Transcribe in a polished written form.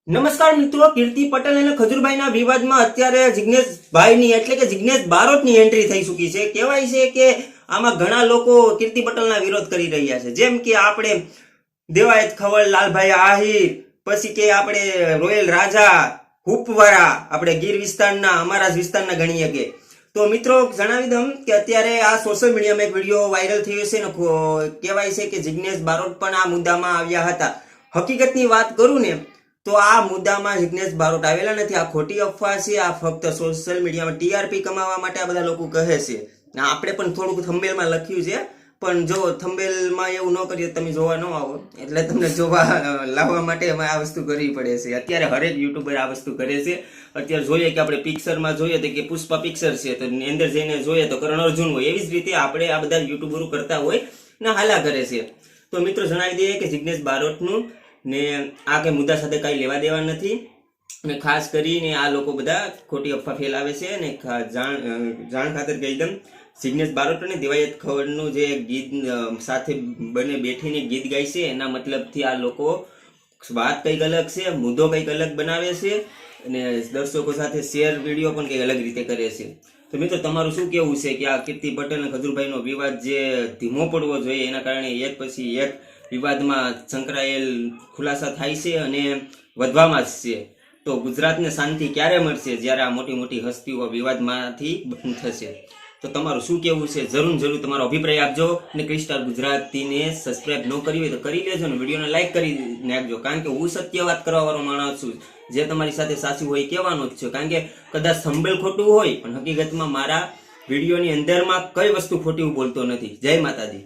નમસ્કાર મિત્રો, કીર્તિ પટેલ અને ખજૂરભાઈના વિવાદમાં અત્યારે જિગ્નેશભાઈની એટલે કે જિગ્નેશ બારોટની એન્ટ્રી થઈ ચૂકી છે. કહેવાય છે કે આમાં ઘણા લોકો કીર્તિ પટેલના વિરોધ કરી રહ્યા છે, જેમ કે આપણે દેવાયત ખવડ, લાલભાઈ આહિર, પછી કે આપણે રોયલ રાજા, હુપવાળા, આપણે ગીર વિસ્તારના, અમારા જ વિસ્તારના ગણીએ કે. તો મિત્રો જણાવી દઉં કે અત્યારે આ સોશિયલ મીડિયામાં એક વિડીયો વાયરલ થયો છે ને કહેવાય છે કે જિગ્નેશ બારોટ પણ આ મુદ્દામાં આવ્યા હતા. હકીકતની વાત કરું ને તો આ મુદ્દામાં જિગ્નેશ બારોટ આવેલા નથી. આ ખોટી અફવા છે. આ ફક્ત સોશિયલ મીડિયામાં ટીઆરપી કમાવા માટે આ બધા લોકો કહે છે. આપણે પણ થોડુંક થંબેલમાં લખ્યું છે, પણ જો થંબેલમાં એવું ન કરીએ તમે જોવા ન આવો એટલે તમને જોવા લાવવા માટે આ વસ્તુ કરવી પડે છે. અત્યારે હરેક યુટ્યુબર આ વસ્તુ કરે છે. અત્યારે જોઈએ કે આપણે પિક્ચરમાં જોઈએ તો કે પુષ્પા પિક્ચર છે, તો એની અંદર જઈને જોઈએ તો કરણ અર્જુન હોય. એવી જ રીતે આપણે આ બધા યુટ્યુબરો કરતા હોય ને હાલા કરે છે. તો મિત્રો જણાવી દઈએ કે જિગ્નેશ બારોટનું ને આ કઈ મુદ્દા સાથે કઈ લેવા દેવા નથી. અને ખાસ કરીને આ લોકો બધા ખોટી અફવા ફેલાવે છે. અને જાણ ખાતર કહી દઉં, જિગ્નેશ બારોટ અને દેવાયત ખવડનું જે ગીત સાથે બને બેઠીને ગીત ગાય છે, એના મતલબથી આ લોકો વાત કંઈક અલગ છે, મુદ્દો કંઈક અલગ બનાવે છે અને દર્શકો સાથે શેર વિડીયો પણ કંઈક અલગ રીતે કરે છે. તો મિત્રો તમારું શું કેવું છે કે આ કીર્તિ પટેલ અને ખજૂરભાઈનો વિવાદ જે ધીમો પડવો જોઈએ, એના કારણે એક પછી એક વિવાદમાં સંકળાયેલ ખુલાસા થાય છે અને વધવામાં જ છે. તો ગુજરાતને શાંતિ ક્યારે મળશે? જ્યારે આ મોટી મોટી હસ્તીઓ વિવાદમાંથી બંધ થશે. તો તમારું શું કેવું છે? જરૂર તમારો અભિપ્રાય આપજો. અને ક્રિસ્ટાર ગુજરાતીને સબસ્ક્રાઇબ ન કરી હોય તો કરી લેજો ને વિડીયોને લાઈક કરી નાખજો, કારણ કે હું સત્ય વાત કરવા વાળો માણસ છું. જે તમારી સાથે સાચું હોય કહેવાનું જ છે, કારણ કે કદાચ થંબેલ ખોટું હોય પણ હકીકતમાં મારા વિડીયોની અંદરમાં કઈ વસ્તુ ખોટી હું બોલતો નથી. જય માતાજી.